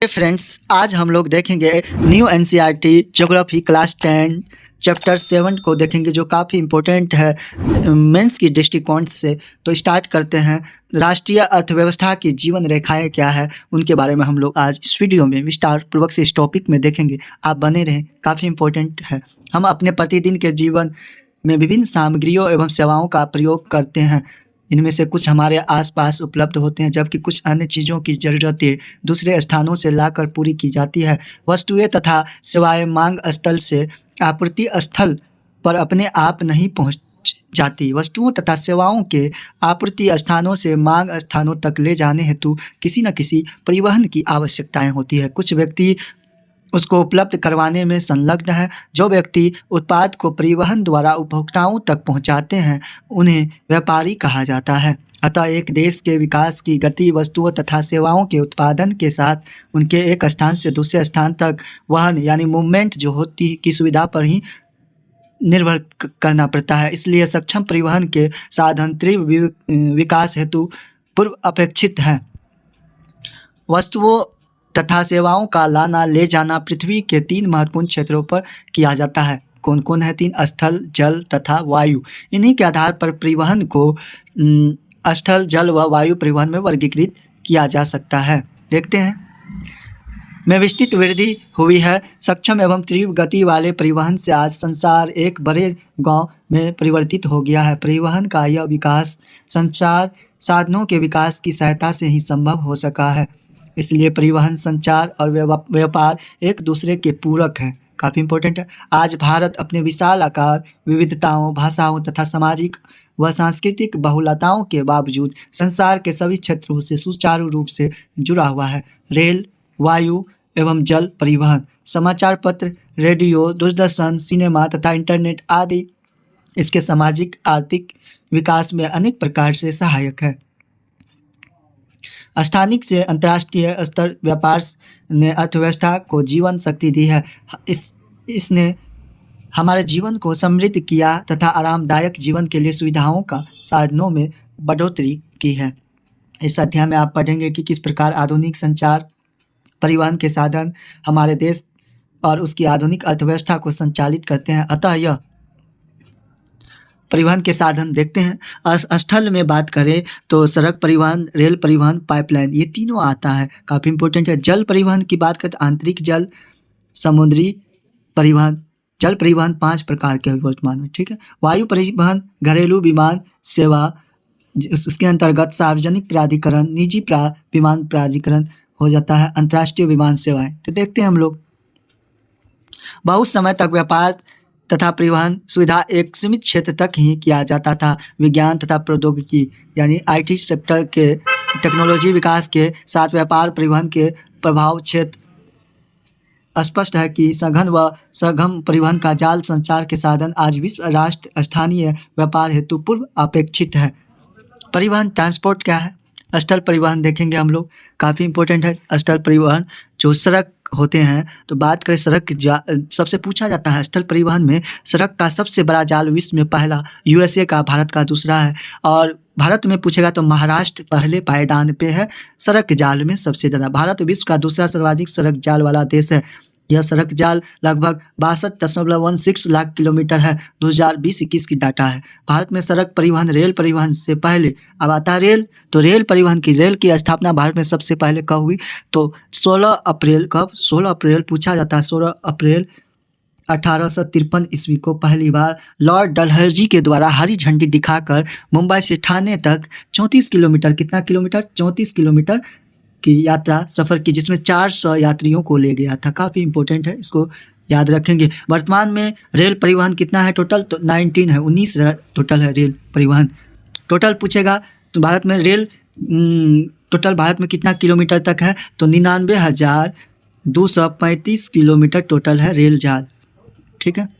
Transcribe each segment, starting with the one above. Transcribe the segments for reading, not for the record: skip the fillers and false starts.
Friends, आज हम लोग देखेंगे new NCERT geography class 10 chapter 7 को देखेंगे, जो काफ़ी इम्पोर्टेंट है मेंस की दृष्टिकोण से। तो स्टार्ट करते हैं। राष्ट्रीय अर्थव्यवस्था की जीवन रेखाएं क्या है, उनके बारे में हम लोग आज इस वीडियो में विस्तार पूर्वक से इस टॉपिक में देखेंगे। आप बने रहें, काफ़ी इम्पोर्टेंट है। हम अपने प्रतिदिन के जीवन में विभिन्न सामग्रियों एवं सेवाओं का प्रयोग करते हैं। इनमें से कुछ हमारे आसपास उपलब्ध होते हैं, जबकि कुछ अन्य चीज़ों की ज़रूरतें दूसरे स्थानों से लाकर पूरी की जाती है। वस्तुएं तथा सेवाएं मांग स्थल से आपूर्ति स्थल पर अपने आप नहीं पहुंच जाती। वस्तुओं तथा सेवाओं के आपूर्ति स्थानों से मांग स्थानों तक ले जाने हेतु किसी न किसी परिवहन की आवश्यकताएं होती है। कुछ व्यक्ति उसको उपलब्ध करवाने में संलग्न है। जो व्यक्ति उत्पाद को परिवहन द्वारा उपभोक्ताओं तक पहुंचाते हैं, उन्हें व्यापारी कहा जाता है। अतः एक देश के विकास की गति वस्तुओं तथा सेवाओं के उत्पादन के साथ उनके एक स्थान से दूसरे स्थान तक वहन यानी मूवमेंट जो होती की सुविधा पर ही निर्भर करना पड़ता है। इसलिए सक्षम परिवहन के साधन तीव्र विकास हेतु पूर्व अपेक्षित हैं। वस्तुओं तथा सेवाओं का लाना ले जाना पृथ्वी के 3 महत्वपूर्ण क्षेत्रों पर किया जाता है। कौन कौन है 3? स्थल, जल तथा वायु। इन्हीं के आधार पर परिवहन को स्थल, जल व वायु परिवहन में वर्गीकृत किया जा सकता है। देखते हैं। में विस्तृत वृद्धि हुई है। सक्षम एवं तीव्र गति वाले परिवहन से आज संसार एक बड़े गांव में परिवर्तित हो गया है। परिवहन का यह विकास संचार साधनों के विकास की सहायता से ही संभव हो सका है। इसलिए परिवहन, संचार और व्यापार एक दूसरे के पूरक हैं। काफ़ी इम्पोर्टेंट है। आज भारत अपने विशाल आकार, विविधताओं, भाषाओं तथा सामाजिक व सांस्कृतिक बहुलताओं के बावजूद संसार के सभी क्षेत्रों से सुचारू रूप से जुड़ा हुआ है। रेल, वायु एवं जल परिवहन, समाचार पत्र, रेडियो, दूरदर्शन, सिनेमा तथा इंटरनेट आदि इसके सामाजिक आर्थिक विकास में अनेक प्रकार से सहायक है। स्थानिक से अंतर्राष्ट्रीय स्तर व्यापार ने अर्थव्यवस्था को जीवन शक्ति दी है। इसने हमारे जीवन को समृद्ध किया तथा आरामदायक जीवन के लिए सुविधाओं का साधनों में बढ़ोतरी की है। इस अध्याय में आप पढ़ेंगे कि किस प्रकार आधुनिक संचार परिवहन के साधन हमारे देश और उसकी आधुनिक अर्थव्यवस्था को संचालित करते हैं। अतः यह परिवहन के साधन देखते हैं। स्थल में बात करें तो सड़क परिवहन, रेल परिवहन, पाइपलाइन, ये तीनों आता है। काफ़ी इम्पोर्टेंट है। जल परिवहन की बात करें तो आंतरिक जल, समुद्री परिवहन। जल परिवहन 5 प्रकार के वर्तमान में, ठीक है। वायु परिवहन, घरेलू विमान सेवा, उसके अंतर्गत सार्वजनिक प्राधिकरण, निजी विमान प्राधिकरण हो जाता है। अंतर्राष्ट्रीय विमान सेवाएं, तो देखते हैं हम लोग। बहुत समय तक व्यापार तथा परिवहन सुविधा एक सीमित क्षेत्र तक ही किया जाता था। विज्ञान तथा प्रौद्योगिकी यानी आईटी सेक्टर के टेक्नोलॉजी विकास के साथ व्यापार परिवहन के प्रभाव क्षेत्र स्पष्ट है कि सघन व सघन परिवहन का जाल संचार के साधन आज विश्व, राष्ट्र, स्थानीय व्यापार हेतु पूर्व अपेक्षित है। परिवहन ट्रांसपोर्ट क्या है? स्थल परिवहन देखेंगे हम लोग, काफ़ी इम्पोर्टेंट है। स्थल परिवहन जो सड़क होते हैं, तो बात करें सड़क की, सबसे पूछा जाता है स्थल परिवहन में सड़क का सबसे बड़ा जाल विश्व में पहला यूएसए का, भारत का दूसरा है। और भारत में पूछेगा तो महाराष्ट्र पहले पायदान पे है सड़क जाल में सबसे ज़्यादा। भारत विश्व का दूसरा सर्वाधिक सड़क जाल वाला देश है। यह सड़क जाल लगभग 62.16 लाख किलोमीटर है। 2020-21 की डाटा है। भारत में सड़क परिवहन रेल परिवहन से पहले अब आता है रेल। तो रेल परिवहन की, रेल की स्थापना भारत में सबसे पहले कब हुई? तो 16 अप्रैल, कब? 16 अप्रैल पूछा जाता है। 16 अप्रैल 1853 ईस्वी को पहली बार लॉर्ड डलहौजी के द्वारा हरी झंडी दिखाकर मुंबई से ठाणे तक 34 किलोमीटर, कितना किलोमीटर? 34 किलोमीटर की यात्रा सफ़र की, जिसमें 400 यात्रियों को ले गया था। काफ़ी इम्पोर्टेंट है, इसको याद रखेंगे। वर्तमान में रेल परिवहन कितना है टोटल? तो 19 है, 19 टोटल है रेल परिवहन। टोटल पूछेगा तो भारत में रेल टोटल भारत में कितना किलोमीटर तक है? तो 99,235 किलोमीटर टोटल है रेल जाल, ठीक है।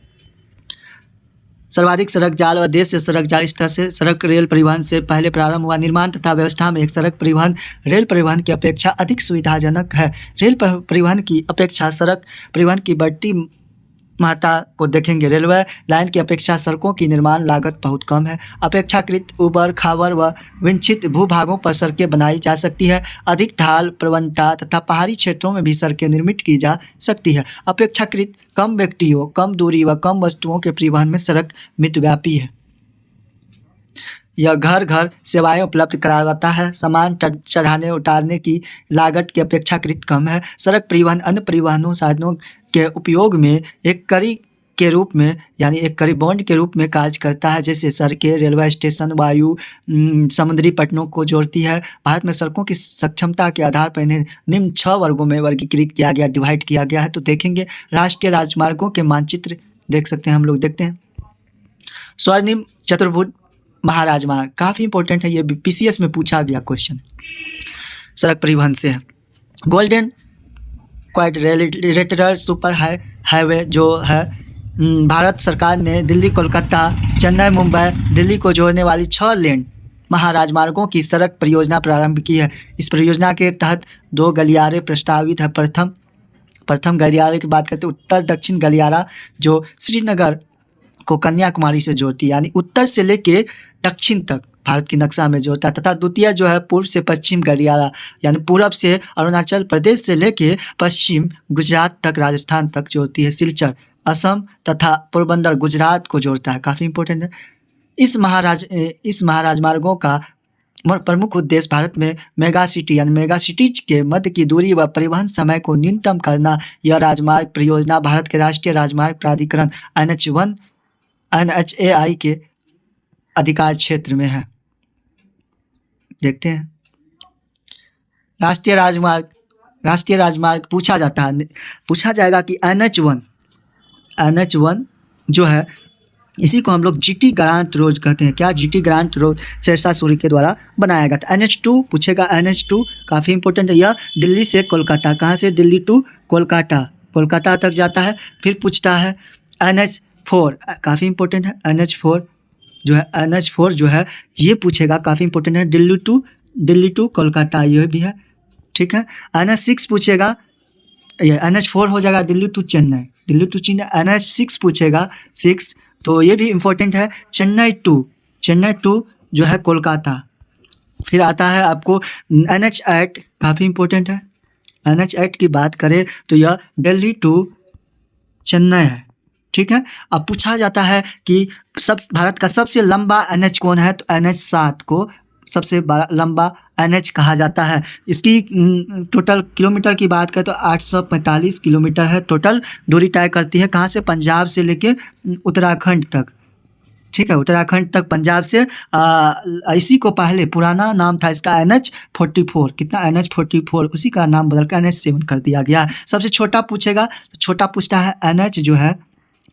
सर्वाधिक सड़क जाल व देश से सड़क जाल, इस तरह से सड़क रेल परिवहन से पहले प्रारंभ हुआ। निर्माण तथा व्यवस्था में एक सड़क परिवहन रेल परिवहन की अपेक्षा अधिक सुविधाजनक है। रेल परिवहन की अपेक्षा सड़क परिवहन की बढ़ती महत्ता को देखेंगे। रेलवे लाइन की अपेक्षा सड़कों की निर्माण लागत बहुत कम है। अपेक्षाकृत ऊबड़ खाबड़ व विंछित भूभागों पर सड़कें बनाई जा सकती है। अधिक ढाल प्रवणता तथा पहाड़ी क्षेत्रों में भी सड़कें निर्मित की जा सकती है। अपेक्षाकृत कम व्यक्तियों, कम दूरी व कम वस्तुओं के परिवहन में सड़क मितव्यापी है। यह घर घर सेवाएं उपलब्ध कराता है। सामान चढ़ाने उतारने की लागत की अपेक्षाकृत कम है। सड़क परिवहन अन्य परिवहनों साधनों के उपयोग में एक कड़ी के रूप में यानी एक कड़ी बॉन्ड के रूप में कार्य करता है। जैसे सड़कें रेलवे स्टेशन वायु समुद्री पटनों को जोड़ती है। भारत में सड़कों की सक्षमता के आधार पर इन्हें निम्न 6 वर्गों में वर्गीकृत किया गया, डिवाइड किया गया है। तो देखेंगे राष्ट्रीय राजमार्गों के मानचित्र देख सकते हैं, हम लोग देखते हैं। स्वर्णिम चतुर्भुज महाराजमार्ग काफ़ी इंपॉर्टेंट है, ये पीसीएस में पूछा गया क्वेश्चन, सड़क परिवहन से है। गोल्डन क्वाड्रिलेटरल सुपर हाईवे जो है भारत सरकार ने दिल्ली कोलकाता चेन्नई मुंबई दिल्ली को जोड़ने वाली 6 लेन महाराजमार्गों की सड़क परियोजना प्रारंभ की है। इस परियोजना के तहत 2 गलियारे प्रस्तावित है। प्रथम गलियारे की बात करते हैं उत्तर दक्षिण गलियारा जो श्रीनगर को कन्याकुमारी से जोड़ती है, यानी उत्तर से लेके दक्षिण तक भारत की नक्शा में जोड़ता है। तथा द्वितीय जो है पूर्व से पश्चिम गलियारा यानी पूरब से अरुणाचल प्रदेश से लेके पश्चिम गुजरात तक राजस्थान तक जोड़ती है। सिलचर असम तथा पोरबंदर गुजरात को जोड़ता है, काफ़ी इंपॉर्टेंट है। इस महाराजमार्गों का प्रमुख उद्देश्य भारत में मेगा सिटी यानी मेगा सिटीज के मध्य की दूरी व परिवहन समय को न्यूनतम करना। यह राजमार्ग परियोजना भारत के राष्ट्रीय राजमार्ग प्राधिकरण NHAI के अधिकार क्षेत्र में है। देखते हैं राष्ट्रीय राजमार्ग पूछा जाएगा कि NH1 जो है इसी को हम लोग GT ग्रांट रोड कहते हैं। क्या? GT grand road Sher Shah Suri के द्वारा बनाया गया था। NH2 पूछेगा, NH2 काफ़ी इंपॉर्टेंट है। यह दिल्ली से कोलकाता, कहाँ से? दिल्ली टू कोलकाता तक जाता है। फिर पूछता है NH4 काफ़ी इंपॉर्टेंट है। NH4 जो है ये पूछेगा, काफ़ी इंपॉर्टेंट है। दिल्ली टू कोलकाता ये भी है, ठीक है। NH6 पूछेगा, ये NH4 हो जाएगा दिल्ली टू चेन्नई। NH6 पूछेगा 6, तो ये भी इम्पोर्टेंट है। चेन्नई टू जो है कोलकाता। फिर आता है आपको NH8 काफ़ी इम्पोर्टेंट है। NH8 की बात करें तो यह दिल्ली टू चेन्नई है, ठीक है। अब पूछा जाता है कि भारत का सबसे लंबा NH कौन है? तो NH7 को सबसे बड़ा लंबा NH कहा जाता है। इसकी टोटल किलोमीटर की बात करें तो 845 किलोमीटर है। टोटल दूरी तय करती है कहाँ से? पंजाब से लेके उत्तराखंड तक, ठीक है। उत्तराखंड तक पंजाब से इसी को पहले पुराना नाम था इसका NH44। कितना? NH44, उसी का नाम बदल कर NH7 कर दिया गया है। सबसे छोटा पूछेगा तो छोटा पूछता है NH जो है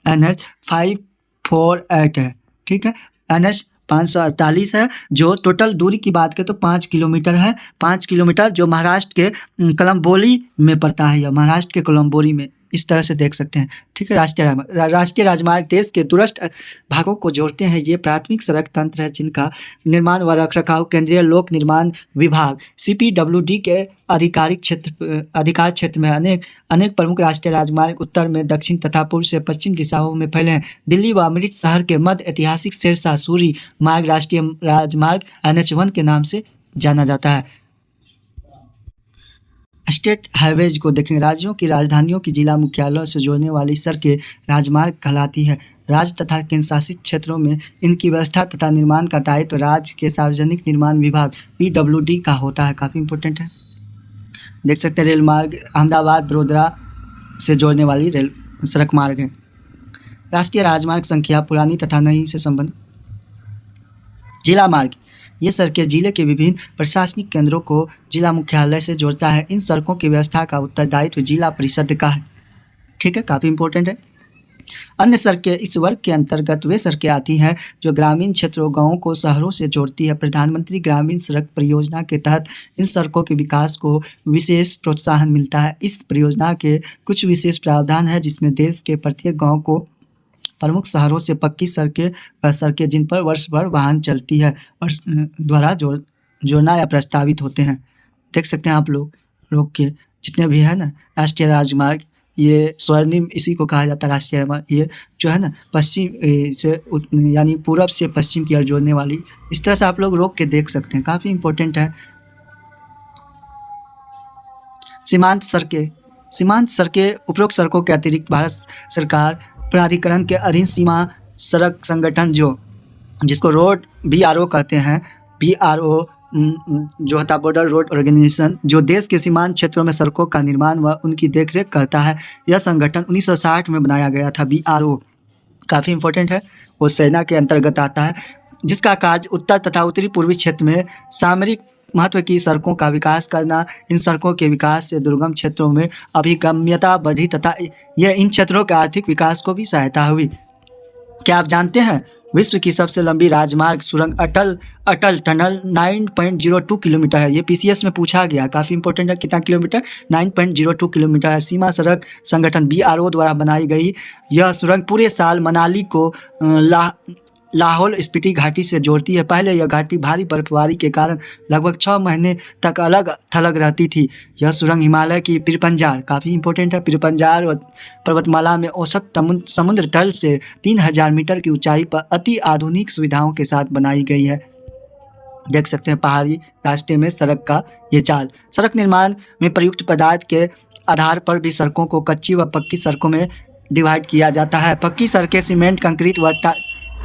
NH548 है, ठीक है। NH 548 है। जो टोटल दूरी की बात करें तो 5 किलोमीटर है। 5 किलोमीटर जो महाराष्ट्र के कलम्बोली में पड़ता है, या महाराष्ट्र के कोलम्बोली में, इस तरह से देख सकते हैं, ठीक है। राष्ट्रीय राजमार्ग देश के दूरस्थ भागों को जोड़ते हैं। ये प्राथमिक सड़क तंत्र है जिनका निर्माण व रखरखाव केंद्रीय लोक निर्माण विभाग CPWD के अधिकार क्षेत्र में अनेक प्रमुख राष्ट्रीय राजमार्ग उत्तर में दक्षिण तथा पूर्व से पश्चिम दिशाओं में फैले हैं। दिल्ली व अमृतसर के मध्य ऐतिहासिक शेरशाह सूरी मार्ग राष्ट्रीय राजमार्ग NH1 के नाम से जाना जाता है। स्टेट हाईवेज को देखेंगे। राज्यों की राजधानियों की जिला मुख्यालयों से जोड़ने वाली सड़कें राजमार्ग कहलाती है। राज्य तथा केंद्र शासित क्षेत्रों में इनकी व्यवस्था तथा निर्माण का दायित्व राज्य के सार्वजनिक निर्माण विभाग PWD का होता है, काफ़ी इंपॉर्टेंट है। देख सकते हैं रेल मार्ग अहमदाबाद बड़ोदरा से जोड़ने वाली रेल सड़क मार्ग है। राष्ट्रीय राजमार्ग संख्या पुरानी तथा नई से संबंध। जिला मार्ग, ये सड़कें जिले के विभिन्न प्रशासनिक केंद्रों को जिला मुख्यालय से जोड़ता है। इन सड़कों की व्यवस्था का उत्तरदायित्व जिला परिषद का है, ठीक है, काफ़ी इंपॉर्टेंट है। अन्य सड़कें इस वर्ग के अंतर्गत वे सड़कें आती हैं जो ग्रामीण क्षेत्रों गाँवों को शहरों से जोड़ती है। प्रधानमंत्री ग्रामीण सड़क परियोजना के तहत इन सड़कों के विकास को विशेष प्रोत्साहन मिलता है। इस परियोजना के कुछ विशेष प्रावधान है जिसमें देश के प्रत्येक गाँव को प्रमुख शहरों से पक्की सड़कें जिन पर वर्ष भर वाहन चलती है और द्वारा जोड़ना या प्रस्तावित होते हैं। देख सकते हैं आप लोग के जितने भी है ना राष्ट्रीय राजमार्ग ये स्वर्णिम इसी को कहा जाता है राष्ट्रीय राजमार्ग। ये जो है ना पश्चिम से यानी पूरब से पश्चिम की ओर जोड़ने वाली, इस तरह से आप लोग रोक के देख सकते हैं, काफ़ी इंपॉर्टेंट है। सीमांत सड़कें, सीमांत सड़कें उपरोक्त सड़कों के अतिरिक्त भारत सरकार प्राधिकरण के अधीन सीमा सड़क संगठन जिसको रोड BRO कहते हैं, BRO जो होता है बॉर्डर रोड ऑर्गेनाइजेशन, जो देश के सीमांत क्षेत्रों में सड़कों का निर्माण व उनकी देखरेख करता है। यह संगठन 1960 में बनाया गया था। BRO काफ़ी इंपॉर्टेंट है, वो सेना के अंतर्गत आता है, जिसका कार्य उत्तर तथा उत्तरी पूर्वी क्षेत्र में सामरिक महत्व की सड़कों का विकास करना। इन सड़कों के विकास से दुर्गम क्षेत्रों में अभिगम्यता बढ़ी तथा यह इन क्षेत्रों के आर्थिक विकास को भी सहायता हुई। क्या आप जानते हैं विश्व की सबसे लंबी राजमार्ग सुरंग अटल टनल 9.02 किलोमीटर है। ये PCS में पूछा गया, काफ़ी इंपॉर्टेंट है। कितना किलोमीटर? 9.02 किलोमीटर है। सीमा सड़क संगठन BRO द्वारा बनाई गई यह सुरंग पूरे साल मनाली को लाहौल स्पीति घाटी से जोड़ती है। पहले यह घाटी भारी बर्फबारी के कारण लगभग 6 महीने तक अलग थलग रहती थी। यह सुरंग हिमालय की पीरपंजार, काफ़ी इंपॉर्टेंट है, पीरपंजार पर्वतमाला में औसत समुद्र तल से 3000 मीटर की ऊंचाई पर अति आधुनिक सुविधाओं के साथ बनाई गई है। देख सकते हैं पहाड़ी रास्ते में सड़क का ये चाल। सड़क निर्माण में प्रयुक्त पदार्थ के आधार पर भी सड़कों को कच्ची व पक्की सड़कों में डिवाइड किया जाता है। पक्की सड़कें सीमेंट, कंक्रीट व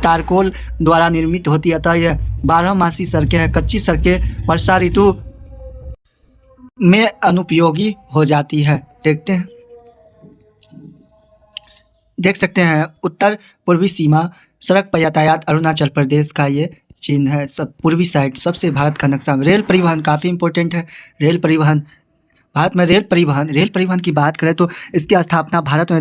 टारकोल द्वारा निर्मित होती है, अतः यह 12मासी सड़कें हैं। कच्ची सड़कें वर्षा ऋतु में अनुपयोगी हो जाती है। देखते हैं, देख सकते हैं उत्तर पूर्वी सीमा सड़क पर यातायात अरुणाचल प्रदेश का ये चिन्ह है। सब पूर्वी साइड सबसे भारत का नक्शा। रेल परिवहन काफ़ी इंपॉर्टेंट है। रेल परिवहन, भारत में रेल परिवहन की बात करें तो इसकी स्थापना भारत में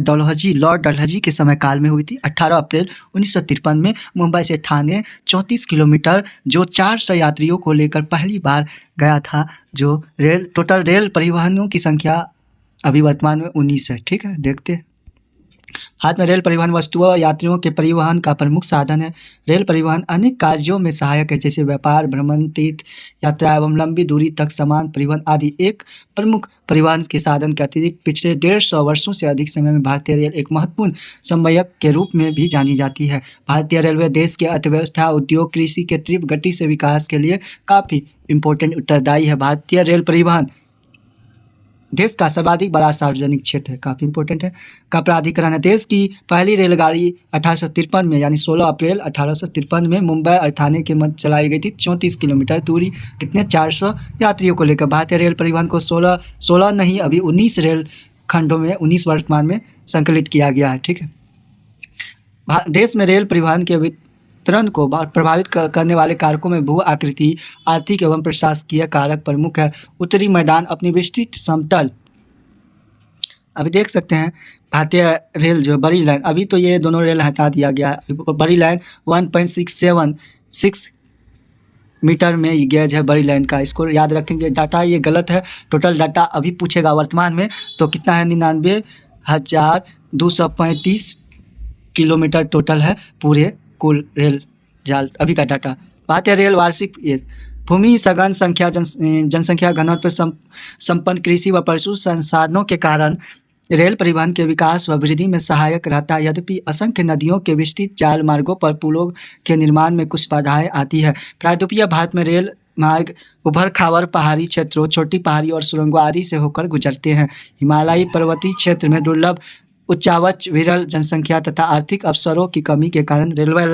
लॉर्ड डलहौजी के समय काल में हुई थी। 18 अप्रैल 1953 में मुंबई से ठाणे 34 किलोमीटर जो 400 यात्रियों को लेकर पहली बार गया था। जो टोटल रेल परिवहनों की संख्या अभी वर्तमान में 19 है। ठीक है, देखते हैं। भारत में रेल परिवहन वस्तुओं और यात्रियों के परिवहन का प्रमुख साधन है। रेल परिवहन अनेक कार्यों में सहायक है, जैसे व्यापार, भ्रमण, तीर्थ यात्रा एवं लंबी दूरी तक सामान परिवहन आदि। एक प्रमुख परिवहन के साधन के अतिरिक्त पिछले 150 वर्षों से अधिक समय में भारतीय रेल एक महत्वपूर्ण संवयक के रूप में भी जानी जाती है। भारतीय रेलवे देश की अर्थव्यवस्था, उद्योग, कृषि के तीव्र गति से विकास के लिए काफ़ी इम्पोर्टेंट उत्तरदायी है। भारतीय रेल परिवहन देश का सर्वाधिक बड़ा सार्वजनिक क्षेत्र है, काफ़ी इंपॉर्टेंट है, का प्राधिकरण है। देश की पहली रेलगाड़ी 1853 में यानी 16 अप्रैल 1853 में मुंबई और ठाणे के मध्य चलाई गई थी। 34 किलोमीटर दूरी, कितने 400 यात्रियों को लेकर। भारतीय रेल परिवहन को 16 नहीं अभी 19 रेल खंडों में 19 वर्तमान में संकलित किया गया है। ठीक है, देश में रेल परिवहन के वितरण को प्रभावित करने वाले कारकों में भू आकृति, आर्थिक एवं प्रशासकीय कारक प्रमुख है। उत्तरी मैदान अपनी विस्तृत समतल, अभी देख सकते हैं भारतीय रेल जो बड़ी लाइन, अभी तो ये दोनों रेल हटा दिया गया है। बड़ी लाइन 1.676 मीटर में गेज है बड़ी लाइन का, इसको याद रखेंगे। डाटा ये गलत है, टोटल डाटा अभी पूछेगा वर्तमान में तो कितना है, 99,235 किलोमीटर टोटल है पूरे कुल रेल जाल अभी का डाटा। भारतीय रेल वार्षिक भूमि सघन संख्या, जनसंख्या घनत्व, संपन्न कृषि व पशु संसाधनों के कारण रेल परिवहन के विकास व वृद्धि में सहायक रहता है। यद्यपि असंख्य नदियों के विस्तृत जाल मार्गों पर पुलों के निर्माण में कुछ बाधाएं आती है। प्रायद्वीपीय भारत में रेल मार्ग उभर खावर पहाड़ी क्षेत्रों, छोटी पहाड़ी और सुरंगों आदि से होकर गुजरते हैं। हिमालयी पर्वतीय क्षेत्र में दुर्लभ, उच्चावच, विरल जनसंख्या तथा आर्थिक अवसरों की कमी के कारण रेलवे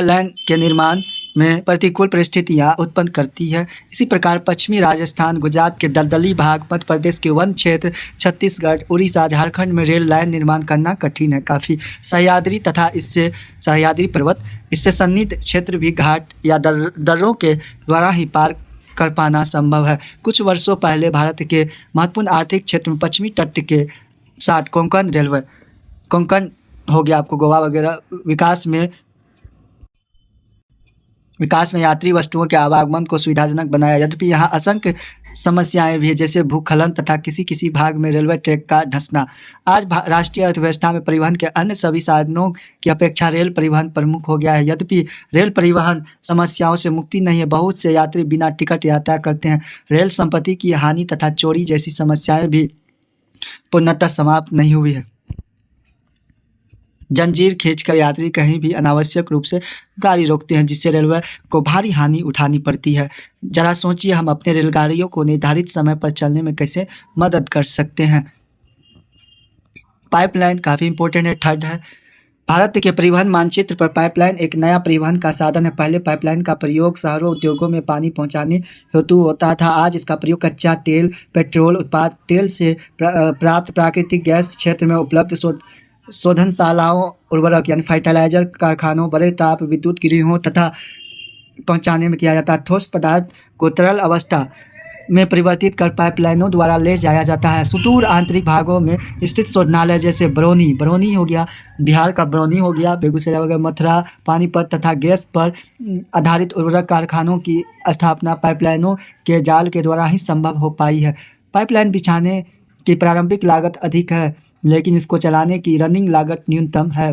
लाइन के निर्माण में प्रतिकूल परिस्थितियां उत्पन्न करती है। इसी प्रकार पश्चिमी राजस्थान, गुजरात के दलदली भाग, मध्य प्रदेश के वन क्षेत्र, छत्तीसगढ़, उड़ीसा, झारखंड में रेल लाइन निर्माण करना कठिन है। काफ़ी सह्याद्री तथा इससे सह्याद्री पर्वत, इससे सन्निहित क्षेत्र भी घाट या दर्रों के द्वारा ही पार कर पाना संभव है। कुछ वर्षों पहले भारत के महत्वपूर्ण आर्थिक क्षेत्र में पश्चिमी तट के साथ कोंकण हो गया, आपको गोवा वगैरह, विकास में यात्री वस्तुओं के आवागमन को सुविधाजनक बनाया। यद्यपि यहाँ असंख्य समस्याएं भी है, जैसे भूस्खलन तथा किसी भाग में रेलवे ट्रैक का धंसना। आज राष्ट्रीय अर्थव्यवस्था में परिवहन के अन्य सभी साधनों की अपेक्षा रेल परिवहन प्रमुख हो गया है। यद्यपि रेल परिवहन समस्याओं से मुक्ति नहीं है। बहुत से यात्री बिना टिकट यात्रा करते हैं। रेल संपत्ति की हानि तथा चोरी जैसी समस्याएं भी पूर्णतः समाप्त नहीं हुई है। जंजीर खींचकर यात्री कहीं भी अनावश्यक रूप से गाड़ी रोकते हैं, जिससे रेलवे को भारी हानि उठानी पड़ती है। जरा सोचिए, हम अपने रेलगाड़ियों को निर्धारित समय पर चलने में कैसे मदद कर सकते हैं। पाइपलाइन काफ़ी इंपॉर्टेंट है। थर्ड है, भारत के परिवहन मानचित्र पर पाइपलाइन एक नया परिवहन का साधन है। पहले पाइपलाइन का प्रयोग शहरों उद्योगों में पानी पहुंचाने हेतु होता था। आज इसका प्रयोग कच्चा तेल, पेट्रोल उत्पाद तेल से प्राप्त प्राकृतिक गैस, क्षेत्र में उपलब्ध शोधनशालाओं, उर्वरक यानी फर्टिलाइजर कारखानों, बड़े ताप विद्युत गृहों तथा पहुंचाने में किया जाता है। ठोस पदार्थ को तरल अवस्था में परिवर्तित कर पाइपलाइनों द्वारा ले जाया जाता है। सुदूर आंतरिक भागों में स्थित शोधनालय जैसे बरौनी हो गया, बिहार का बरौनी हो गया, बेगूसराय वगैरह, मथुरा, पानीपत तथा गैस पर आधारित उर्वरक कारखानों की स्थापना पाइपलाइनों के जाल के द्वारा ही संभव हो पाई है। पाइपलाइन बिछाने की प्रारंभिक लागत अधिक है, लेकिन इसको चलाने की रनिंग लागत न्यूनतम है।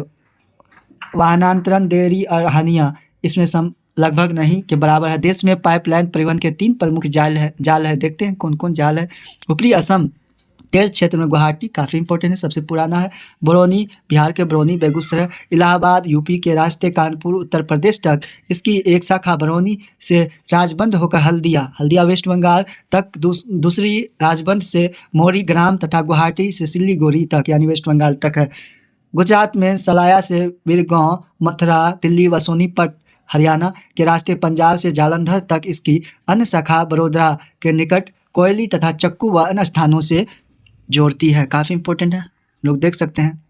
वाहनांतरण, देरी और हानियाँ इसमें लगभग नहीं के बराबर है। देश में पाइपलाइन परिवहन के 3 प्रमुख जाल है। देखते हैं कौन कौन जाल है। ऊपरी असम तेल क्षेत्र में गुवाहाटी काफ़ी इंपॉर्टेंट है, सबसे पुराना है। बरौनी, बिहार के बरौनी, बेगूसराय, इलाहाबाद, यूपी के रास्ते कानपुर, उत्तर प्रदेश तक इसकी एक शाखा बरौनी से राजबंद होकर हल्दिया वेस्ट बंगाल तक, दूसरी राजबंद से मोरीग्राम तथा गुवाहाटी से सिल्लीगुड़ी तक यानी वेस्ट बंगाल तक है। गुजरात में सलाया से बीरगांव, मथुरा, दिल्ली व सोनीपत हरियाणा के रास्ते, पंजाब से जालंधर तक इसकी अन्य शाखा बड़ोदरा के निकट कोयली तथा चक्कू व अन्य स्थानों से जोड़ती है। काफ़ी इंपॉर्टेंट है, लोग देख सकते हैं।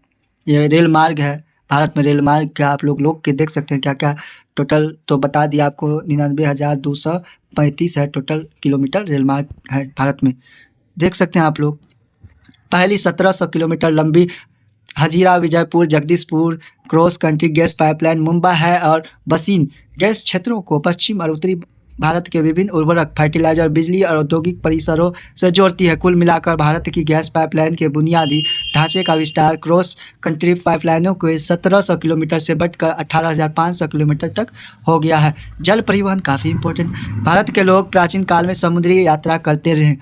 ये रेल मार्ग है। भारत में रेल मार्ग का आप लोग के देख सकते हैं क्या क्या टोटल तो बता दिया आपको। 99,235 है टोटल किलोमीटर रेल मार्ग है भारत में, देख सकते हैं आप लोग। पहली 1700 किलोमीटर लंबी Hazira Vijaypur Jagdishpur cross country gas pipeline Mumbai है और बसीन गैस क्षेत्रों को पश्चिम और उत्तरी भारत के विभिन्न उर्वरक, फर्टिलाइजर, बिजली और औद्योगिक परिसरों से जोड़ती है। कुल मिलाकर भारत की गैस पाइपलाइन के बुनियादी ढांचे का विस्तार क्रॉस कंट्री पाइपलाइनों को 1700 किलोमीटर से बढ़कर 18,500 किलोमीटर तक हो गया है। जल परिवहन काफ़ी इंपॉर्टेंट। भारत के लोग प्राचीन काल में समुद्री यात्रा करते रहे।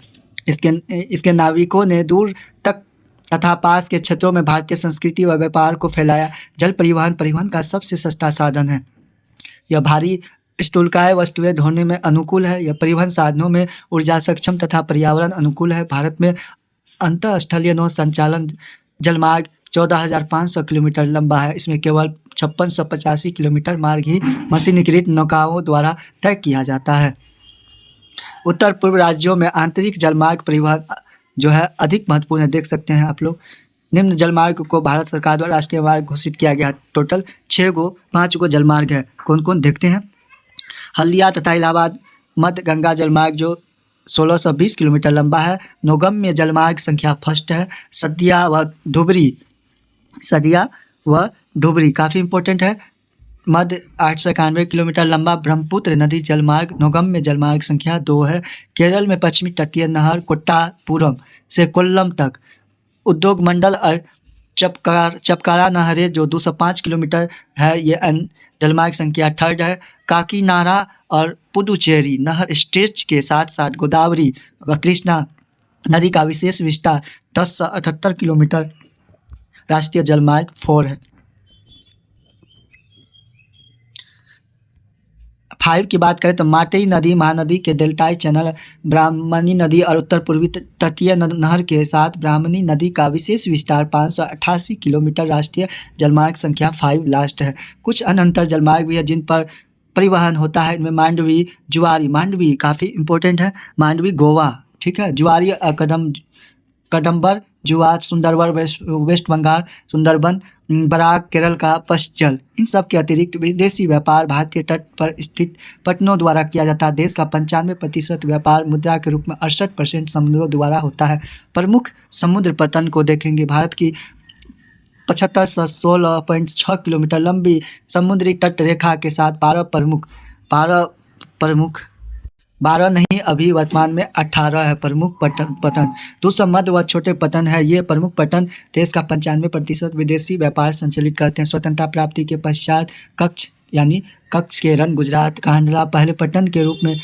इसके नाविकों ने दूर तक तथा पास के क्षेत्रों में भारतीय संस्कृति व व्यापार को फैलाया। जल परिवहन का सबसे सस्ता साधन है। यह भारी स्थूलकाय वस्तुएं ढोने में अनुकूल है। यह परिवहन साधनों में ऊर्जा सक्षम तथा पर्यावरण अनुकूल है। भारत में अंतःस्थलीय नौ संचालन जलमार्ग 14,500 किलोमीटर लंबा है। इसमें केवल 5685 किलोमीटर मार्ग ही मशीनीकृत नौकाओं द्वारा तय किया जाता है। उत्तर पूर्व राज्यों में आंतरिक जलमार्ग परिवहन जो है अधिक महत्वपूर्ण है, देख सकते हैं आप लोग। निम्न जलमार्ग को भारत सरकार द्वारा राष्ट्रीय मार्ग घोषित किया गया। टोटल 5 गो जलमार्ग है। कौन कौन देखते हैं। हल्दिया तथा इलाहाबाद मध्य गंगा जलमार्ग जो 1620 किलोमीटर लंबा है। नौगम्य जलमार्ग संख्या फर्स्ट है। सदिया व धुबरी काफ़ी इंपॉर्टेंट है। मध्य 891 किलोमीटर लंबा ब्रह्मपुत्र नदी जलमार्ग नौगम्य जलमार्ग संख्या 2 है। केरल में पश्चिमी तटीय नहर कोट्टापुरम से कोल्लम तक उद्योग मंडल चपकारा नहरें जो 205 किलोमीटर है, ये जलमार्ग संख्या 3 है। काकीनाडा और पुडुचेरी नहर स्ट्रेच के साथ साथ गोदावरी व कृष्णा नदी का विशेष विस्तार 1078 किलोमीटर राष्ट्रीय जलमार्ग 4 है। 5 की बात करें तो माटेई नदी महानदी के डेल्टाई चैनल, ब्राह्मणी नदी और उत्तर पूर्वी तटीय नहर के साथ ब्राह्मणी नदी का विशेष विस्तार 588 किलोमीटर राष्ट्रीय जलमार्ग संख्या 5 लास्ट है। कुछ अन्य जलमार्ग भी है जिन पर परिवहन होता है। इनमें मांडवी, जुआरी, मांडवी काफ़ी इंपॉर्टेंट है। मांडवी गोवा, ठीक है। जुआरी कदम्बर, जुआर सुंदरवन वेस्ट बंगाल, सुंदरबन बराक केरल का पश्चल। इन सब के अतिरिक्त विदेशी व्यापार भारतीय तट पर स्थित पटनों द्वारा किया जाता है। देश का 95% व्यापार मुद्रा के रूप में 68% समुद्रों द्वारा होता है। प्रमुख समुद्र पतन को देखेंगे। भारत की 75 से 16.6 किलोमीटर लंबी समुद्री तट रेखा के साथ 12 नहीं अभी वर्तमान में 18 है प्रमुख पतन। दूसरा मध्य व छोटे पतन है। ये प्रमुख पतन देश का 95% विदेशी व्यापार संचालित करते हैं। स्वतंत्रता प्राप्ति के पश्चात कच्छ के रण गुजरात कांडला पहले पतन के रूप में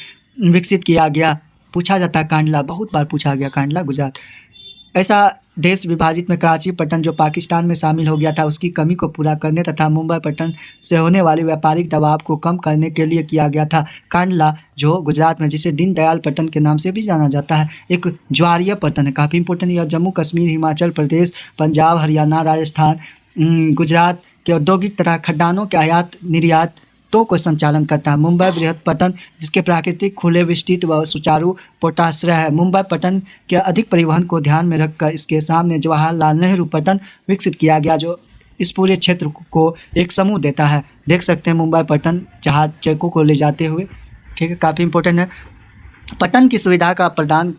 विकसित किया गया। पूछा जाता है कांडला, बहुत बार पूछा गया कांडला गुजरात। ऐसा देश विभाजित में कराची पट्टन जो पाकिस्तान में शामिल हो गया था उसकी कमी को पूरा करने तथा मुंबई पट्टन से होने वाले व्यापारिक दबाव को कम करने के लिए किया गया था। कांडला जो गुजरात में जिसे दीनदयाल पट्टन के नाम से भी जाना जाता है एक ज्वारीय पट्टन है, काफ़ी इंपॉर्टेंट। यह जम्मू कश्मीर, हिमाचल प्रदेश, पंजाब, हरियाणा, राजस्थान, गुजरात के औद्योगिक तथा खदानों के आयात निर्यात को संचालन करता है। मुंबई बृहद पट्टन जिसके प्राकृतिक खुले विस्तृत व सुचारू पोटाश्रय है। मुंबई पट्टन के अधिक परिवहन को ध्यान में रखकर इसके सामने जवाहरलाल नेहरू पट्टन विकसित किया गया जो इस पूरे क्षेत्र को एक समूह देता है। देख सकते हैं मुंबई पट्टन जहाज ट्रकों को ले जाते हुए, ठीक है, काफ़ी इंपॉर्टेंट है। पट्टन की सुविधा का प्रदान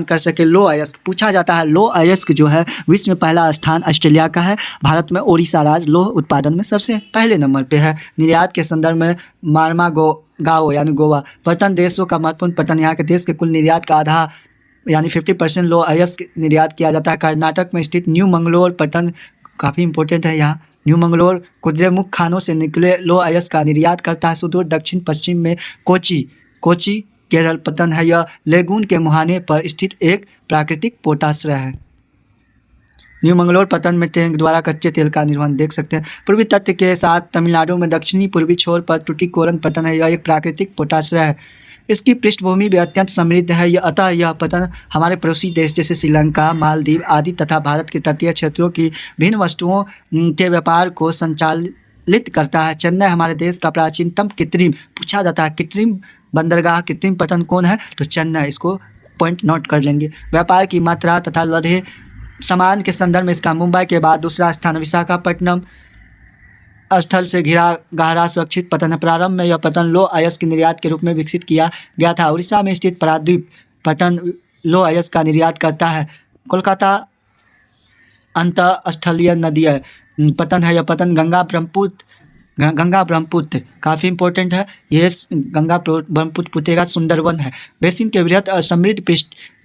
कर सके। लो अयस्क पूछा जाता है। लो अयस्क जो है विश्व में पहला स्थान ऑस्ट्रेलिया का है। भारत में ओडिशा राज्य लोह उत्पादन में सबसे पहले नंबर पे है। निर्यात के संदर्भ में गाओ यानी गोवा पट्टन देशों का महत्वपूर्ण पट्टन। यहाँ के देश के कुल निर्यात का आधा यानी 50% लो अयस्क निर्यात किया जाता है। कर्नाटक में स्थित न्यू मंगलोर पट्टन काफ़ी इंपॉर्टेंट है। यहाँ न्यू मंगलोर कुदिरेमुख खानों से निकले लो अयस्क का निर्यात करता है। सुदूर दक्षिण पश्चिम में कोची केरल पट्टन है। यह लेगून के मुहाने पर स्थित एक प्राकृतिक पोटाश्रय है। न्यू मंगलोर पट्टन में टैंक द्वारा कच्चे तेल का निर्माण देख सकते हैं। पूर्वी तट के साथ तमिलनाडु में दक्षिणी पूर्वी छोर पर टुटीकोरन पट्टन है। यह एक प्राकृतिक पोटाश्रय है। इसकी पृष्ठभूमि भी अत्यंत समृद्ध है। अतः यह पट्टन हमारे पड़ोसी देश जैसे श्रीलंका, मालदीव आदि तथा भारत के तटीय क्षेत्रों की भिन्न वस्तुओं के व्यापार को संचालित करता है। चेन्नई हमारे देश का प्राचीनतम कृत्रिम पूछा जाता है। कृत्रिम बंदरगाह कृत्रिम पट्टन कौन है तो चेन्नई, इसको पॉइंट नोट कर लेंगे। व्यापार की मात्रा तथा लदे सामान के संदर्भ में इसका मुंबई के बाद दूसरा स्थान। विशाखापट्टनम स्थल से घिरा गहरा सुरक्षित पट्टन है। प्रारंभ में यह पट्टन लो अयस्क निर्यात के रूप में विकसित किया गया था। उड़ीसा में स्थित पारादीप पट्टन लो अयस्क का निर्यात करता है। कोलकाता अंतःस्थलीय नदी पट्टन है। यह पट्टन गंगा ब्रह्मपुत्र काफ़ी इंपॉर्टेंट है। ये गंगा ब्रह्मपुत्र पुतेगा सुंदरवन है। बेसिन के वृहद समृद्ध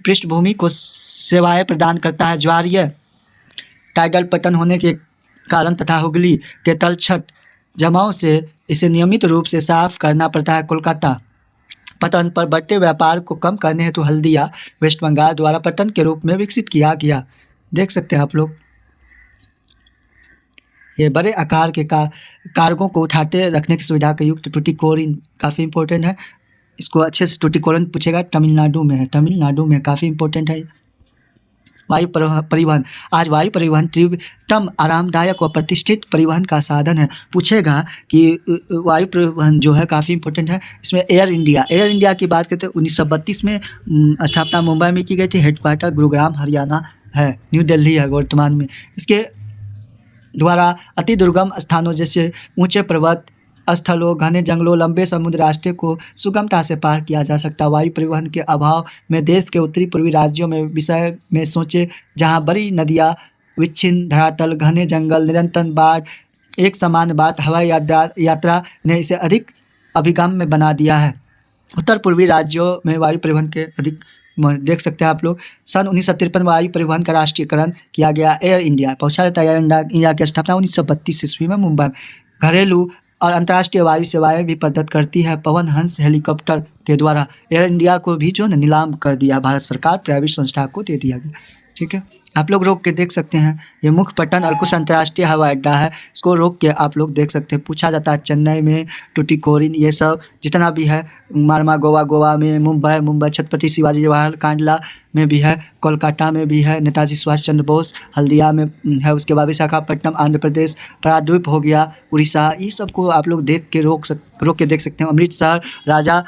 पृष्ठभूमि को सेवाएं प्रदान करता है। ज्वारीय टाइडल पट्टन होने के कारण तथा हुगली के तलछट जमाव से इसे नियमित रूप से साफ करना पड़ता है। कोलकाता पट्टन पर बढ़ते व्यापार को कम करने हेतु हल्दिया वेस्ट बंगाल द्वारा पट्टन के रूप में विकसित किया गया। देख सकते हैं आप लोग, ये बड़े आकार के कार्गों को उठाते रखने की सुविधा के युक्त टुटीकोरिन काफ़ी इंपॉर्टेंट है। इसको अच्छे से टुटीकोरिन पूछेगा। तमिलनाडु में है, तमिलनाडु में काफ़ी इंपॉर्टेंट है। वायु परिवहन आज वायु परिवहन तीव्रतम आरामदायक व प्रतिष्ठित परिवहन का साधन है। पूछेगा कि वायु परिवहन जो है काफ़ी इंपॉर्टेंट है। इसमें एयर इंडिया की बात करते हैं 1932 में स्थापना मुंबई में की गई थी। हेडक्वार्टर गुरुग्राम हरियाणा है, न्यू दिल्ली है वर्तमान में। इसके द्वारा अति दुर्गम स्थानों जैसे ऊंचे पर्वत स्थलों, घने जंगलों, लंबे समुद्र रास्ते को सुगमता से पार किया जा सकता। वायु परिवहन के अभाव में देश के उत्तरी पूर्वी राज्यों में विषय में सोचे जहां बड़ी नदियां, विच्छिन्न धरातल, घने जंगल, निरंतर बाढ़, एक समान बात हवाई यात्रा ने इसे अधिक अभिगम में बना दिया है। उत्तर पूर्वी राज्यों में वायु परिवहन के अधिक देख सकते हैं आप लोग। सन 1953 वायु परिवहन का राष्ट्रीयकरण किया गया। एयर इंडिया पहुंचा जाता है। एयर इंडिया की स्थापना 1932 ईस्वी में मुंबई। घरेलू और अंतर्राष्ट्रीय वायु सेवाएं भी प्रदत्त करती है। पवन हंस हेलीकॉप्टर के द्वारा एयर इंडिया को भी जो नीलाम कर दिया भारत सरकार, प्राइवेट संस्था को दे दिया गया। ठीक है, आप लोग रोक के देख सकते हैं। ये मुख्य पट्टन और कुछ अंतर्राष्ट्रीय हवाई अड्डा है, इसको रोक के आप लोग देख सकते हैं। पूछा जाता है चेन्नई में टुटीकोरिन, ये सब जितना भी है, मारमा गोवा में, मुंबई छत्रपति शिवाजी जवाहर कांडला में भी है, कोलकाता में भी है, नेताजी सुभाष चंद्र बोस हल्दिया में है। उसके बाद विशाखापट्टनम आंध्र प्रदेश, पारादीप हो गया उड़ीसा, ये सब को आप लोग देख के रोक के देख सकते हैं। अमृतसर, राजा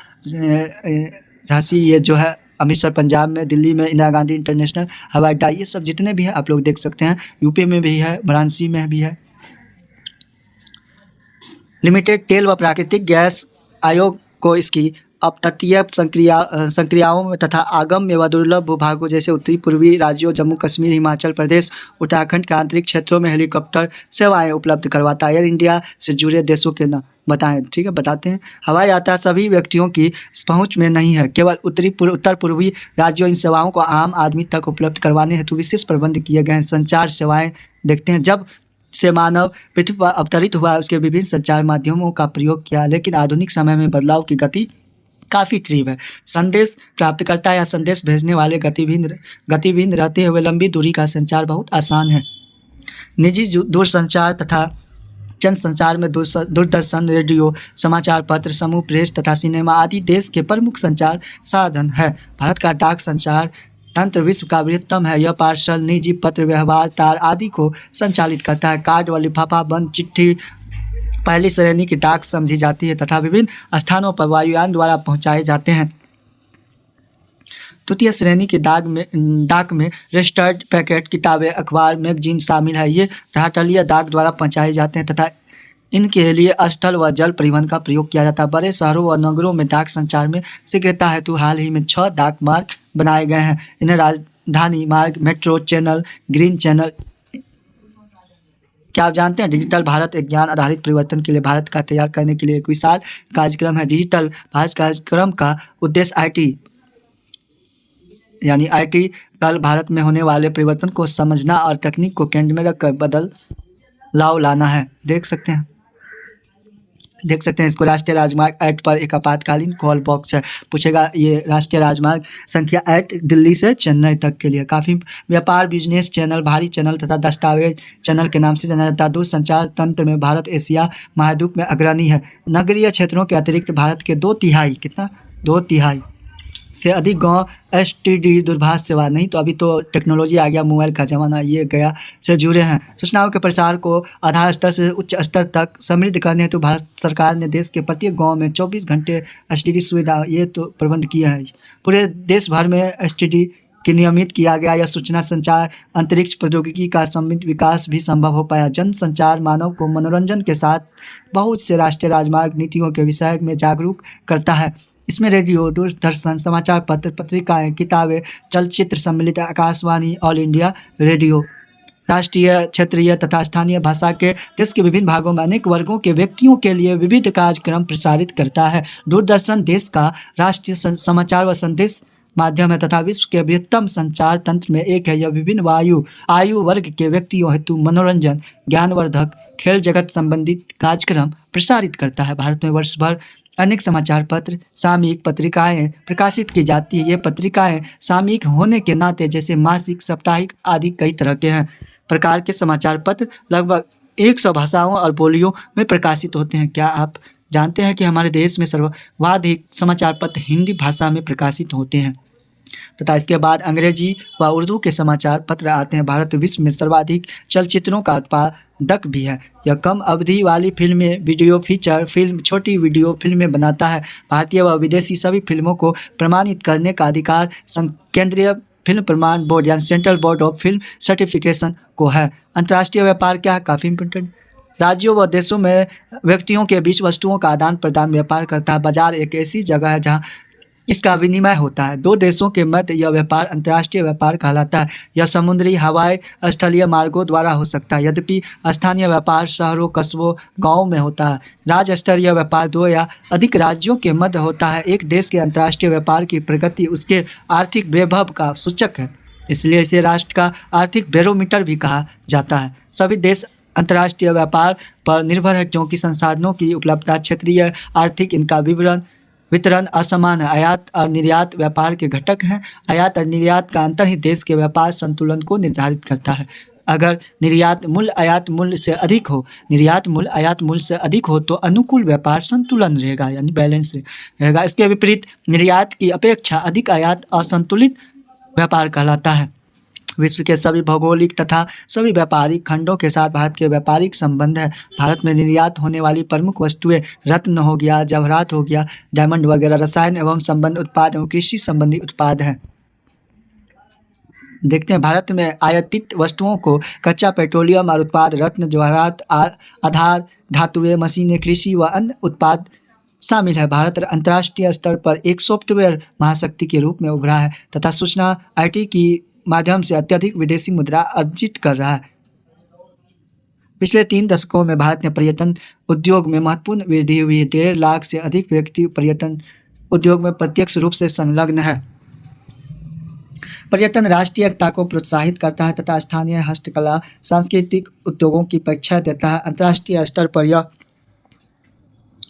झांसी, ये जो है अमृतसर पंजाब में, दिल्ली में इंदिरा गांधी इंटरनेशनल हवाई अड्डा, ये सब जितने भी हैं आप लोग देख सकते हैं। यूपी में भी है, वाराणसी में भी है। लिमिटेड तेल व प्राकृतिक गैस आयोग को इसकी अपतटीय संक्रियाओं में तथा आगम्य व दुर्लभ भूभागों जैसे उत्तरी पूर्वी राज्यों जम्मू कश्मीर, हिमाचल प्रदेश, उत्तराखंड के आंतरिक क्षेत्रों में हेलीकॉप्टर सेवाएं उपलब्ध करवाता है। एयर इंडिया से जुड़े देशों के नाम बताएं, ठीक है, बताते हैं। हवाई यात्रा सभी व्यक्तियों की पहुंच में नहीं है। केवल उत्तर पूर्वी राज्यों इन सेवाओं को आम आदमी तक उपलब्ध करवाने हेतु विशेष प्रबंध किए गए हैं। संचार सेवाएं देखते हैं। जब से मानव पृथ्वी पर अवतरित हुआ, उसके विभिन्न संचार माध्यमों का प्रयोग किया, लेकिन आधुनिक समय में बदलाव की गति काफ़ी करीब है। संदेश प्राप्तकर्ता या संदेश भेजने वाले गतिविधि रहते हुए लंबी दूरी का संचार बहुत आसान है। निजी दूरसंचार तथा जन संचार में दूरदर्शन, रेडियो, समाचार पत्र, समूह प्रेस तथा सिनेमा आदि देश के प्रमुख संचार साधन है। भारत का डाक संचार तंत्र विश्व का बृहत्तम है। यह पार्सल, निजी पत्र व्यवहार, तार आदि को संचालित करता है। कार्ड व लिफाफा बंद चिट्ठी पहली श्रेणी की डाक समझी जाती है तथा विभिन्न स्थानों पर वायुयान द्वारा पहुंचाए जाते हैं। तृतीय श्रेणी की डाक में रजिस्टर्ड पैकेट, किताबें, अखबार, मैगजीन शामिल है। ये राहटलीय डाक द्वारा पहुंचाए जाते हैं तथा इनके लिए स्थल व जल परिवहन का प्रयोग किया जाता है। बड़े शहरों व नगरों में डाक संचार में शीघ्रता हेतु हाल ही में 6 डाक मार्ग बनाए गए हैं। इन्हें राजधानी मार्ग, मेट्रो चैनल, ग्रीन चैनल। क्या आप जानते हैं डिजिटल भारत एक ज्ञान आधारित परिवर्तन के लिए भारत का तैयार करने के लिए एक विशाल कार्यक्रम है। डिजिटल भारत कार्यक्रम का उद्देश्य आईटी कल भारत में होने वाले परिवर्तन को समझना और तकनीक को केंद्र में रखकर बदलाव लाना है। देख सकते हैं इसको। राष्ट्रीय राजमार्ग एक्ट पर एक आपातकालीन कॉल बॉक्स है। पूछेगा ये राष्ट्रीय राजमार्ग संख्या 8 दिल्ली से चेन्नई तक के लिए। काफ़ी व्यापार, बिजनेस चैनल, भारी चैनल तथा दस्तावेज चैनल के नाम से जाना जाता है। दूरसंचार तंत्र में भारत एशिया महाद्वीप में अग्रणी है। नगरीय क्षेत्रों के अतिरिक्त भारत के 2/3 से अधिक गांव एसटीडी दूरभाष सेवा नहीं तो अभी तो टेक्नोलॉजी आ गया, मोबाइल का ज़माना, ये गया से जुड़े हैं। सूचनाओं के प्रचार को आधार स्तर से उच्च स्तर तक समृद्ध करने हेतु भारत सरकार ने देश के प्रत्येक गांव में 24 घंटे एसटीडी सुविधा ये तो प्रबंध किया है। पूरे देश भर में एसटीडी की नियमित किया गया। यह सूचना संचार अंतरिक्ष प्रौद्योगिकी का समृद्ध विकास भी संभव हो पाया। जन संचार मानव को मनोरंजन के साथ बहुत से राष्ट्रीय राजमार्ग नीतियों के विषय में जागरूक करता है। इसमें रेडियो, दूरदर्शन, समाचार पत्र, पत्रिकाएं, किताबें, चलचित्र सम्मिलित, आकाशवाणी, ऑल इंडिया रेडियो, राष्ट्रीय, क्षेत्रीय तथा स्थानीय भाषा के देश के विभिन्न भागों में अनेक वर्गों के व्यक्तियों के लिए विविध कार्यक्रम प्रसारित करता है। दूरदर्शन देश का राष्ट्रीय समाचार व संदेश माध्यम है तथा विश्व के बृहत्तम संचार तंत्र में एक है। यह विभिन्न आयु वर्ग के व्यक्तियों हेतु मनोरंजन, ज्ञानवर्धक, खेल जगत संबंधित कार्यक्रम प्रसारित करता है। भारत में वर्ष भर अनेक समाचार पत्र, सामयिक पत्रिकाएं प्रकाशित की जाती है। ये पत्रिकाएं सामयिक होने के नाते जैसे मासिक, साप्ताहिक आदि कई तरह के हैं प्रकार के समाचार पत्र लगभग 100 भाषाओं और बोलियों में प्रकाशित होते हैं। क्या आप जानते हैं कि हमारे देश में सर्वाधिक समाचार पत्र हिंदी भाषा में प्रकाशित होते हैं तथा इसके बाद अंग्रेजी व उर्दू के समाचार पत्र आते हैं। भारत विश्व में सर्वाधिक चलचित्रों का उत्पादक भी है। यह कम अवधि वाली फिल्में, वीडियो फीचर फिल्म, छोटी वीडियो फिल्में बनाता है। भारतीय व विदेशी सभी फिल्मों को प्रमाणित करने का अधिकार केंद्रीय फिल्म प्रमाण बोर्ड यानी central board of film certification को है। अंतर्राष्ट्रीय व्यापार क्या है? काफ़ी इंपॉर्टेंट। राज्यों व देशों में व्यक्तियों के बीच वस्तुओं का आदान प्रदान व्यापार करता है। बाजार एक ऐसी जगह है जहाँ इसका विनिमय होता है। दो देशों के मध्य यह व्यापार अंतर्राष्ट्रीय व्यापार कहलाता है। यह समुद्री, हवाई, स्थलीय मार्गों द्वारा हो सकता है। यद्यपि स्थानीय व्यापार शहरों, कस्बों, गाँवों में होता है। राज्य स्तरीय व्यापार 2 या अधिक राज्यों के मध्य होता है। एक देश के अंतर्राष्ट्रीय व्यापार की प्रगति उसके आर्थिक वैभव का सूचक है, इसलिए इसे राष्ट्र का आर्थिक बैरोमीटर भी कहा जाता है। सभी देश अंतर्राष्ट्रीय व्यापार पर निर्भर है क्योंकि संसाधनों की उपलब्धता, क्षेत्रीय आर्थिक इनका वितरण असमान है। आयात और निर्यात व्यापार के घटक हैं। आयात और निर्यात का अंतर ही देश के व्यापार संतुलन को निर्धारित करता है। अगर निर्यात मूल्य आयात मूल्य से अधिक हो तो अनुकूल व्यापार संतुलन रहेगा यानी बैलेंस रहेगा। इसके विपरीत निर्यात की अपेक्षा अधिक आयात असंतुलित व्यापार कहलाता है। विश्व के सभी भौगोलिक तथा सभी व्यापारिक खंडों के साथ भारत के व्यापारिक संबंध है। भारत में निर्यात होने वाली प्रमुख वस्तुएं रत्न हो गया, जवाहरात हो गया, डायमंड वगैरह, रसायन एवं संबंध उत्पाद एवं कृषि संबंधी उत्पाद हैं। देखते हैं भारत में आयातित वस्तुओं को कच्चा पेट्रोलियम और उत्पाद, रत्न, जवाहरात, आधार धातुएं, मशीनें, कृषि व अन्य उत्पाद शामिल है। भारत अंतर्राष्ट्रीय स्तर पर एक सॉफ्टवेयर महाशक्ति के रूप में उभरा है तथा सूचना IT की माध्यम से अत्यधिक विदेशी मुद्रा अर्जित कर रहा है। पिछले 3 दशकों में भारत में पर्यटन उद्योग में महत्वपूर्ण वृद्धि हुई है। 1.5 लाख से अधिक व्यक्ति पर्यटन उद्योग में प्रत्यक्ष रूप से संलग्न है। पर्यटन राष्ट्रीय एकता को प्रोत्साहित करता है तथा स्थानीय हस्तकला, सांस्कृतिक उद्योगों की परीक्षा देता है। अंतर्राष्ट्रीय स्तर पर यह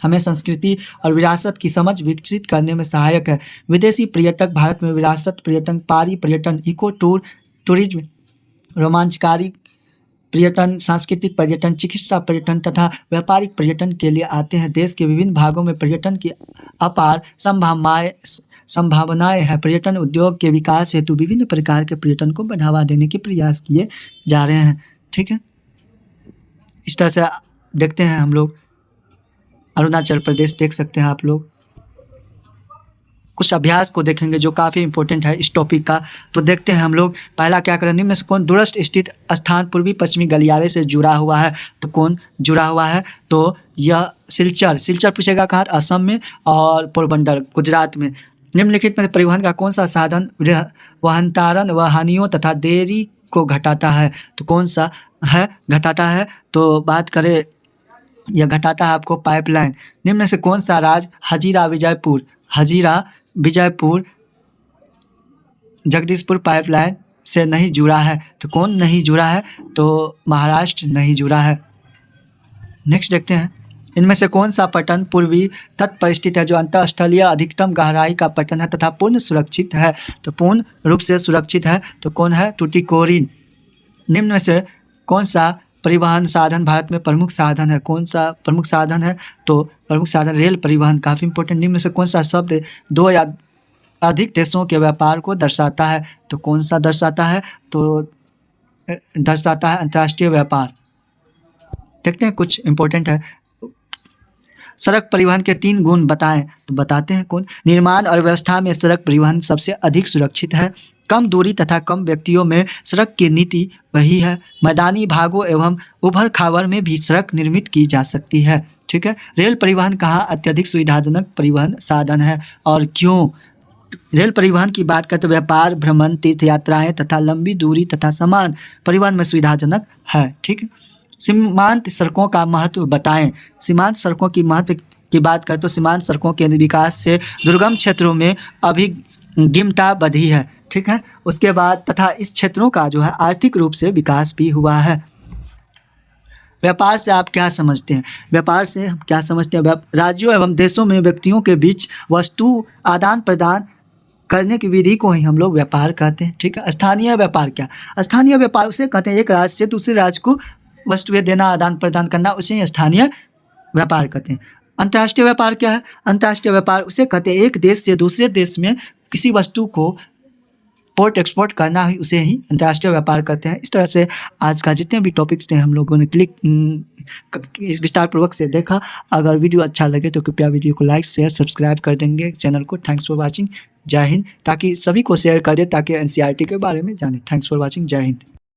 हमें संस्कृति और विरासत की समझ विकसित करने में सहायक है। विदेशी पर्यटक भारत में विरासत पर्यटन, पारी पर्यटन, इको टूरिज्म, रोमांचकारी पर्यटन, सांस्कृतिक पर्यटन, चिकित्सा पर्यटन तथा व्यापारिक पर्यटन के लिए आते हैं। देश के विभिन्न भागों में पर्यटन की अपार संभावनाएं हैं। पर्यटन उद्योग के विकास हेतु विभिन्न प्रकार के पर्यटन को बढ़ावा देने के प्रयास किए जा रहे हैं। ठीक है, इस तरह से देखते हैं हम लोग अरुणाचल प्रदेश देख सकते हैं आप लोग। कुछ अभ्यास को देखेंगे जो काफ़ी इंपॉर्टेंट है इस टॉपिक का। तो देखते हैं हम लोग, पहला क्या करें, निम्न में से कौन दूरस्थ स्थित स्थान पूर्वी पश्चिमी गलियारे से जुड़ा हुआ है। तो कौन जुड़ा हुआ है, तो यह सिलचर पूछेगा कहाँ, असम में, और पोरबंदर गुजरात में। निम्नलिखित में परिवहन का कौन सा साधन वाहनतारण व हानियों तथा देरी को घटाता है। तो कौन सा है घटाता है, तो बात करें यह घटाता है आपको पाइपलाइन। निम्न में से कौन सा राज्य हजीरा विजयपुर जगदीशपुर पाइपलाइन से नहीं जुड़ा है। तो कौन नहीं जुड़ा है, तो महाराष्ट्र नहीं जुड़ा है। नेक्स्ट देखते हैं, इनमें से कौन सा पट्टन पूर्वी तट पर स्थित है जो अंतःस्थलीय अधिकतम गहराई का पट्टन है तथा पूर्ण सुरक्षित है। तो पूर्ण रूप से सुरक्षित है, तो कौन है, टुटीकोरिन। निम्न में से कौन सा परिवहन साधन भारत में प्रमुख साधन है। कौन सा प्रमुख साधन है, तो प्रमुख साधन रेल परिवहन, काफ़ी इंपॉर्टेंट। निम्न में से कौन सा शब्द दो या अधिक देशों के व्यापार को दर्शाता है। तो कौन सा दर्शाता है, तो दर्शाता है अंतर्राष्ट्रीय व्यापार। देखते हैं कुछ इंपॉर्टेंट है। सड़क परिवहन के 3 गुण बताएं। तो बताते हैं कौन, निर्माण और व्यवस्था में सड़क परिवहन सबसे अधिक सुरक्षित है। कम दूरी तथा कम व्यक्तियों में सड़क की नीति वही है। मैदानी भागों एवं उभर खावर में भी सड़क निर्मित की जा सकती है। ठीक है, रेल परिवहन कहाँ अत्यधिक सुविधाजनक परिवहन साधन है और क्यों। रेल परिवहन की बात करें तो व्यापार, भ्रमण, तीर्थ यात्राएं तथा लंबी दूरी तथा सामान परिवहन में सुविधाजनक है। ठीक है, सीमांत सड़कों का महत्व बताएं। सीमांत सड़कों की महत्व की बात करें तो सीमांत सड़कों के विकास से दुर्गम क्षेत्रों में अभिगिमता बढ़ी है। ठीक है, उसके बाद तथा इस क्षेत्रों का जो है आर्थिक रूप से विकास भी हुआ है। व्यापार से आप क्या समझते हैं, व्यापार से हम क्या समझते हैं, राज्यों एवं देशों में व्यक्तियों के बीच वस्तु आदान प्रदान करने की विधि को ही हम लोग व्यापार कहते हैं। ठीक है, स्थानीय व्यापार क्या, स्थानीय व्यापार उसे कहते हैं एक राज्य से दूसरे राज्य को वस्तुएं देना, आदान प्रदान करना, उसे स्थानीय व्यापार कहते हैं। अंतर्राष्ट्रीय व्यापार क्या है, अंतर्राष्ट्रीय व्यापार उसे कहते हैं एक देश से दूसरे देश में किसी वस्तु को पोर्ट एक्सपोर्ट करना ही उसे ही अंतर्राष्ट्रीय व्यापार करते हैं। इस तरह से आज का जितने भी टॉपिक्स थे हम लोगों ने इस विस्तारपूर्वक से देखा। अगर वीडियो अच्छा लगे तो कृपया वीडियो को लाइक शेयर सब्सक्राइब कर देंगे चैनल को। थैंक्स फॉर वाचिंग, जय हिंद। ताकि सभी को शेयर कर दे ताकि एनसीईआरटी के बारे में जाने। थैंक्स फॉर वाचिंग, जय हिंद।